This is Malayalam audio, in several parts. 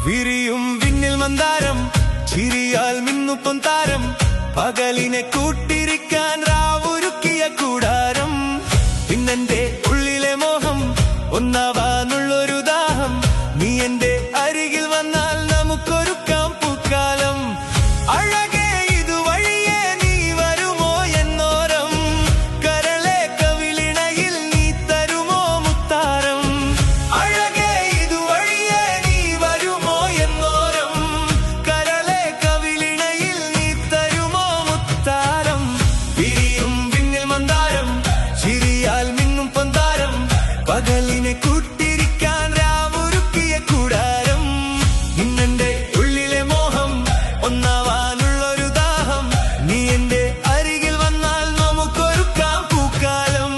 വിരിയും വിണ്ണിൽ മന്ദാരം, ചിരിയാൽ മിന്നു പൊന്താരം, പകലിനെ കൂട്ടിരിക്കാൻ രാവൊരുക്കിയ കൂടാരം. പിന്നെന്റെ ഉള്ളിലെ മോഹം ഒന്നാവാനുള്ളൊരു ദാഹം, നീ എന്റെ അരികിൽ വന്നാൽ നമുക്കൊരുക്കാം പൂക്കാലം. അഴകേ ഇതുവഴിയേ നീ വരുമോ എന്നോരം, കരളെ കവിളിണയിൽ നീ തരുമോ മുത്താരം. അഴകേ ഇതുവഴിയേ നീ വരുമോ എന്നോരം, കരളെ കവിളിണയിൽ നീ തരുമോ മുത്താരം. വിരിയും വിണ്ണിൽ മന്ദാരം, ചിരിയാൽ മിന്നും പൊന്താരം, പകലിനെ കൂട്ടിരിക്കാൻ രാവൊരുക്കിയ കൂടാരം. ഇന്നെന്റെ ഉള്ളിലെ മോഹം ഒന്നാവാനുള്ളൊരു ദാഹം, നീ എന്റെ അരികിൽ വന്നാൽ നമുക്കൊരുക്കാം പൂക്കാലം.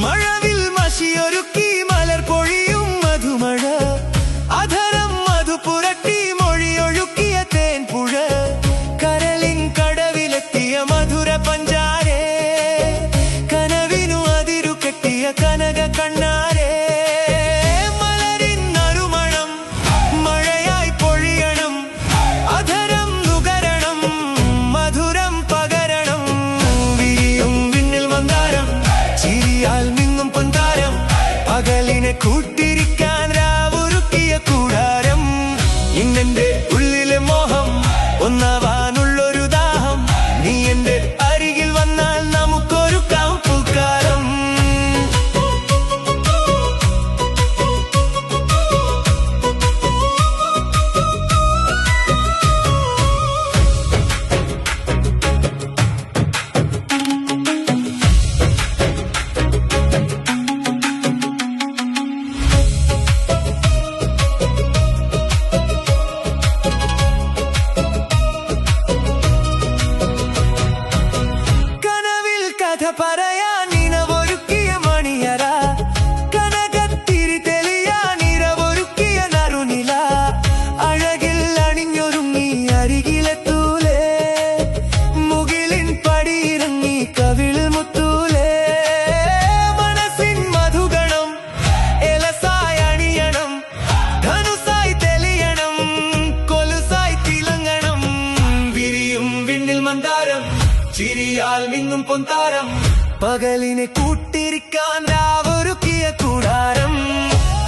മഴവിൽ മഷിയൊരുക്കി മലർ പൊഴിയും മധുമഴ, അധരം മധു പുരട്ടി മൊഴിയൊഴുക്കിയ തേൻപുഴ, കരളിൻ കടവിലെത്തിയ മധുര പഞ്ചാരേ, കനവിനു അതിരു കെട്ടിയ കനക കണ്ണാരേ. മലരിൻ നറുമണം മഴയായി പൊഴിയണം, അധരം നുകരണം, മധുരം പകരണം. വിരിയും വിണ്ണിൽ മന്ദാരം, ചിരിയാൽ മിന്നും പൊന്താരം, പകലിനെ കൂട്ടിരിക്കാൻ രാവൊരുക്കിയ കൂടാരം. ഇന്നെന്റെ ഉള്ളിലെ മോഹം ഒന്നാവാനുള്ളൊരു ദാഹം, നീ എന്റെ അരികിൽ വന്നാൽ നമുക്കൊരുക്കാം പൂക്കാലം. കനവിൽ കഥ പറയാൻ നിനവൊരുക്കിയ മണിയറ, കനകത്തിരി തെളിയാൻ ഇരവൊരുക്കിയ നറുനില, അഴകിൽ അണിഞ്ഞൊരുങ്ങി അരികിലെത്തൂലേ, മുകിലിൻ പടിയിറങ്ങി കവിൾ മുത്തൂലേ. മനസ്സിൻ മധുഗണം എലസായി അണിയണം, ധനുസായി തെളിയണം, കൊലുസായി തിളങ്ങണം. വിരിയും വിണ്ണിൽ മന്ദാരം, ചിരിയാൽ മിന്നും പൊന്താരം, പകലിനെ കൂട്ടിരിക്കാൻ രാവൊരുക്കിയ കൂടാരം.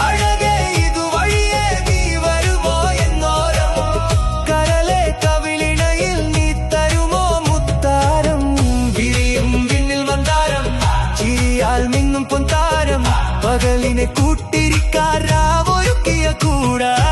അഴകേ ഇതുവഴിയേ നീ വരുമോ എന്നോരം, കരളെ കവിളിണയിൽ നീ തരുമോ മുത്താരം. വിരിയും വിണ്ണിൽ മന്ദാരം, ചിരിയാൽ മിന്നും പൊന്താരം, പകലിനെ കൂട്ടിരിക്കാൻ രാവൊരുക്കിയ കൂടാരം.